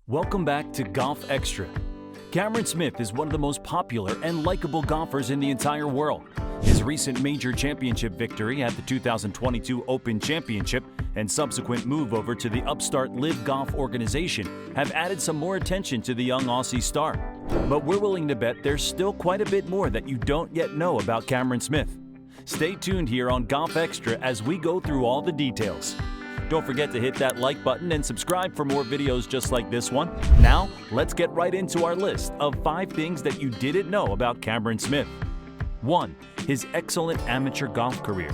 Welcome back to Golf Extra. Cameron Smith is one of the most popular and likable golfers in the entire world. His recent major championship victory at the 2022 Open Championship and subsequent move over to the upstart Live Golf organization have added some more attention to the young Aussie star. But we're willing to bet there's still quite a bit more that you don't yet know about Cameron Smith. Stay tuned here on Golf Extra as we go through all the details. Don't forget to hit that like button and subscribe for more videos just like this one. Now, let's get right into our list of 5 things that you didn't know about Cameron Smith. 1. His excellent amateur golf career.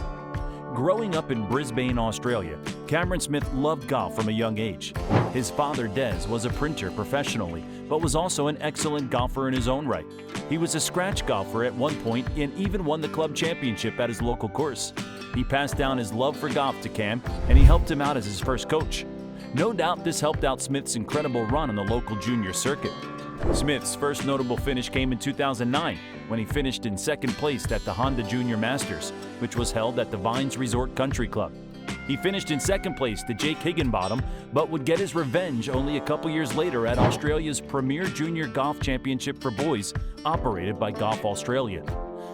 Growing up in Brisbane, Australia, Cameron Smith loved golf from a young age. His father, Des, was a printer professionally, but was also an excellent golfer in his own right. He was a scratch golfer at one point and even won the club championship at his local course. He passed down his love for golf to Cam, and he helped him out as his first coach. No doubt this helped out Smith's incredible run on the local junior circuit. Smith's first notable finish came in 2009 when he finished in second place at the Honda Junior Masters, which was held at the Vines Resort Country Club. He finished in second place to Jake Higginbottom, but would get his revenge only a couple years later at Australia's premier junior golf championship for boys, operated by Golf Australia.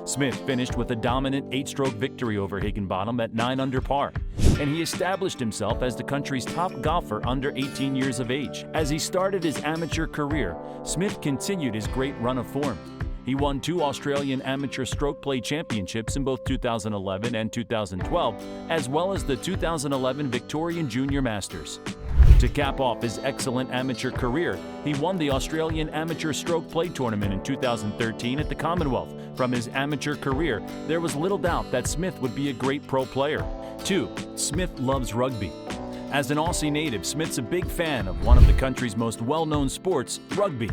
Smith finished with a dominant 8-stroke victory over Higginbottom at 9 under par, and he established himself as the country's top golfer under 18 years of age. As he started his amateur career, Smith continued his great run of form. He won 2 Australian Amateur Stroke Play Championships in both 2011 and 2012, as well as the 2011 Victorian Junior Masters. To cap off his excellent amateur career, he won the Australian Amateur Stroke Play Tournament in 2013 at the Commonwealth. From his amateur career, there was little doubt that Smith would be a great pro player. 2. Smith loves rugby. As an Aussie native, Smith's a big fan of one of the country's most well-known sports, rugby.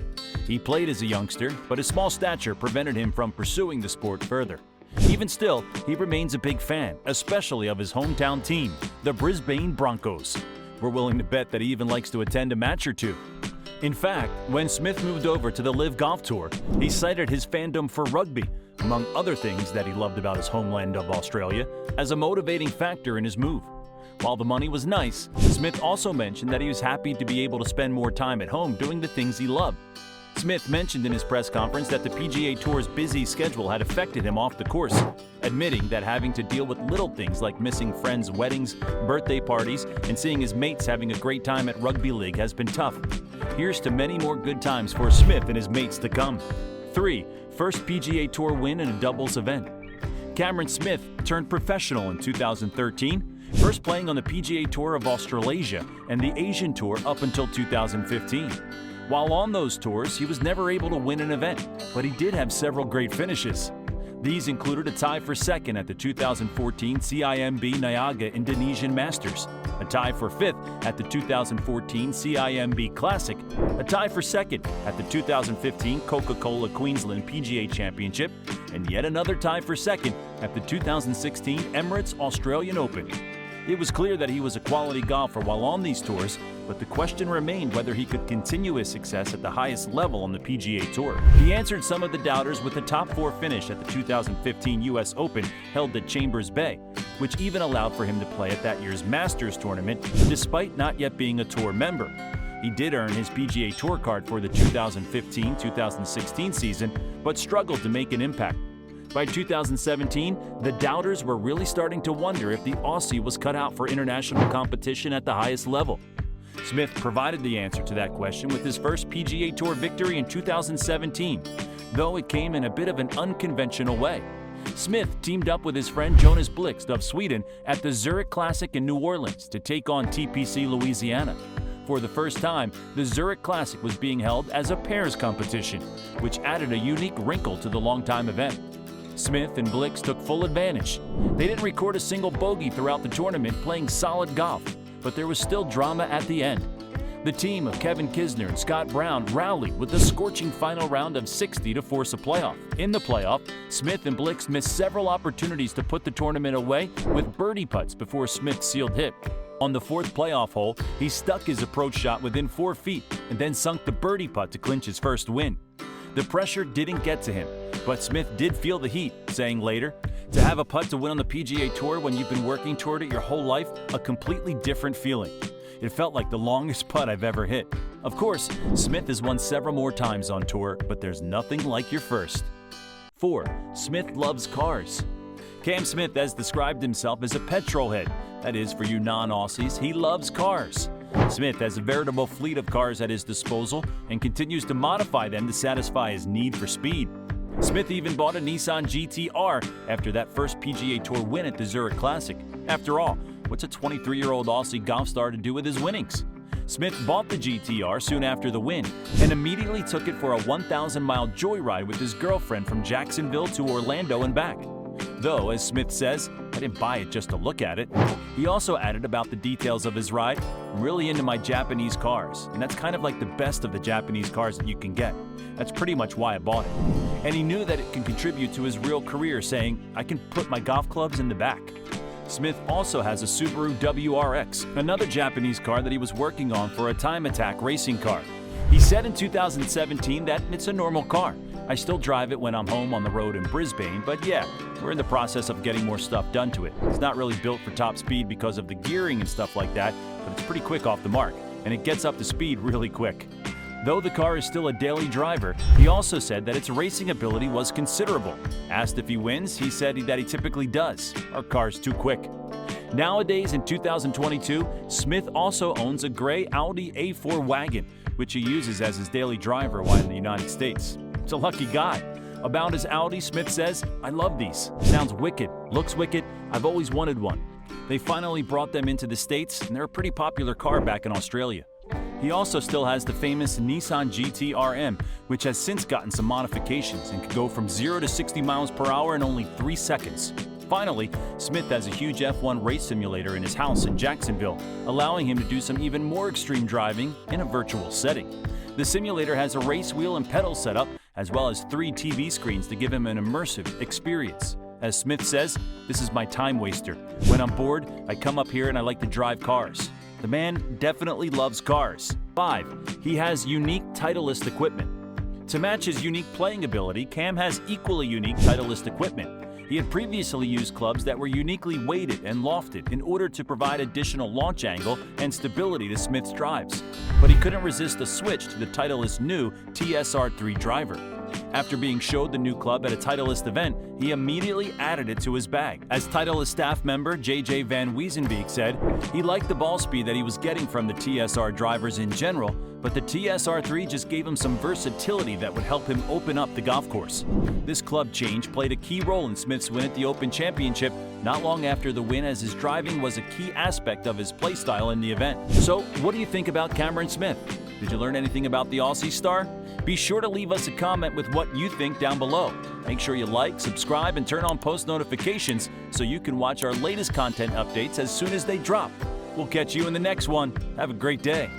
He played as a youngster, but his small stature prevented him from pursuing the sport further. Even still, he remains a big fan, especially of his hometown team, the Brisbane Broncos. We're willing to bet that he even likes to attend a match or two. In fact, when Smith moved over to the Live Golf Tour, he cited his fandom for rugby, among other things that he loved about his homeland of Australia, as a motivating factor in his move. While the money was nice, Smith also mentioned that he was happy to be able to spend more time at home doing the things he loved. Smith mentioned in his press conference that the PGA Tour's busy schedule had affected him off the course, admitting that having to deal with little things like missing friends' weddings, birthday parties, and seeing his mates having a great time at rugby league has been tough. Here's to many more good times for Smith and his mates to come. 3. First PGA Tour win in a doubles event. Cameron Smith turned professional in 2013, first playing on the PGA Tour of Australasia and the Asian Tour up until 2015. While on those tours, he was never able to win an event, but he did have several great finishes. These included a tie for second at the 2014 CIMB Niaga Indonesian Masters, a tie for fifth at the 2014 CIMB Classic, a tie for second at the 2015 Coca-Cola Queensland PGA Championship, and yet another tie for second at the 2016 Emirates Australian Open. It was clear that he was a quality golfer while on these tours, but the question remained whether he could continue his success at the highest level on the PGA Tour. He answered some of the doubters with a top 4 finish at the 2015 US Open held at Chambers Bay, which even allowed for him to play at that year's Masters tournament despite not yet being a tour member. He did earn his PGA Tour card for the 2015-2016 season, but struggled to make an impact. By 2017, the doubters were really starting to wonder if the Aussie was cut out for international competition at the highest level. Smith provided the answer to that question with his first PGA Tour victory in 2017, though it came in a bit of an unconventional way. Smith teamed up with his friend Jonas Blixt of Sweden at the Zurich Classic in New Orleans to take on TPC Louisiana. For the first time, the Zurich Classic was being held as a pairs competition, which added a unique wrinkle to the long-time event. Smith and Blix took full advantage. They didn't record a single bogey throughout the tournament, playing solid golf, but there was still drama at the end. The team of Kevin Kisner and Scott Brown rallied with a scorching final round of 60 to force a playoff. In the playoff, Smith and Blix missed several opportunities to put the tournament away with birdie putts before Smith sealed hit. On the 4th playoff hole, he stuck his approach shot within 4 feet and then sunk the birdie putt to clinch his first win. The pressure didn't get to him, but Smith did feel the heat, saying later, "To have a putt to win on the PGA Tour when you've been working toward it your whole life, a completely different feeling. It felt like the longest putt I've ever hit." Of course, Smith has won several more times on tour, but there's nothing like your first. 4. Smith loves cars. Cam Smith has described himself as a petrol head. That is, for you non-Aussies, he loves cars. Smith has a veritable fleet of cars at his disposal and continues to modify them to satisfy his need for speed. Smith even bought a Nissan GT-R after that first PGA Tour win at the Zurich Classic. After all, what's a 23-year-old Aussie golf star to do with his winnings? Smith bought the GT-R soon after the win and immediately took it for a 1,000-mile joyride with his girlfriend from Jacksonville to Orlando and back. Though, as Smith says, I didn't buy it just to look at it. He also added about the details of his ride, "I'm really into my Japanese cars, and that's kind of like the best of the Japanese cars that you can get. That's pretty much why I bought it." And he knew that it can contribute to his real career, saying, "I can put my golf clubs in the back." Smith also has a Subaru WRX, another Japanese car that he was working on for a time attack racing car. He said in 2017 that it's a normal car. "I still drive it when I'm home on the road in Brisbane, but yeah, we're in the process of getting more stuff done to it. It's not really built for top speed because of the gearing and stuff like that, but it's pretty quick off the mark, and it gets up to speed really quick." Though the car is still a daily driver, he also said that its racing ability was considerable. Asked if he wins, he said that he typically does. "Our car's too quick." Nowadays, in 2022, Smith also owns a gray Audi A4 wagon, which he uses as his daily driver while in the United States. It's a lucky guy. About his Audi, Smith says, "I love these. Sounds wicked, looks wicked. I've always wanted one." They finally brought them into the States, and they're a pretty popular car back in Australia. He also still has the famous Nissan GT-RM, which has since gotten some modifications and can go from 0 to 60 miles per hour in only 3 seconds. Finally, Smith has a huge F1 race simulator in his house in Jacksonville, allowing him to do some even more extreme driving in a virtual setting. The simulator has a race wheel and pedal setup, as well as 3 TV screens to give him an immersive experience. As Smith says, "This is my time waster. When I'm bored, I come up here and I like to drive cars." The man definitely loves cars. 5. He has unique Titleist equipment. To match his unique playing ability, Cam has equally unique Titleist equipment. He had previously used clubs that were uniquely weighted and lofted in order to provide additional launch angle and stability to Smith's drives. But he couldn't resist a switch to the Titleist's new TSR3 driver. After being showed the new club at a Titleist event, he immediately added it to his bag. As Titleist staff member JJ Van Weesenbeek said, he liked the ball speed that he was getting from the TSR drivers in general, but the TSR3 just gave him some versatility that would help him open up the golf course. This club change played a key role in Smith's win at the Open Championship not long after the win, as his driving was a key aspect of his play style in the event. So, what do you think about Cameron Smith? Did you learn anything about the Aussie star? Be sure to leave us a comment with what you think down below. Make sure you like, subscribe, and turn on post notifications so you can watch our latest content updates as soon as they drop. We'll catch you in the next one. Have a great day.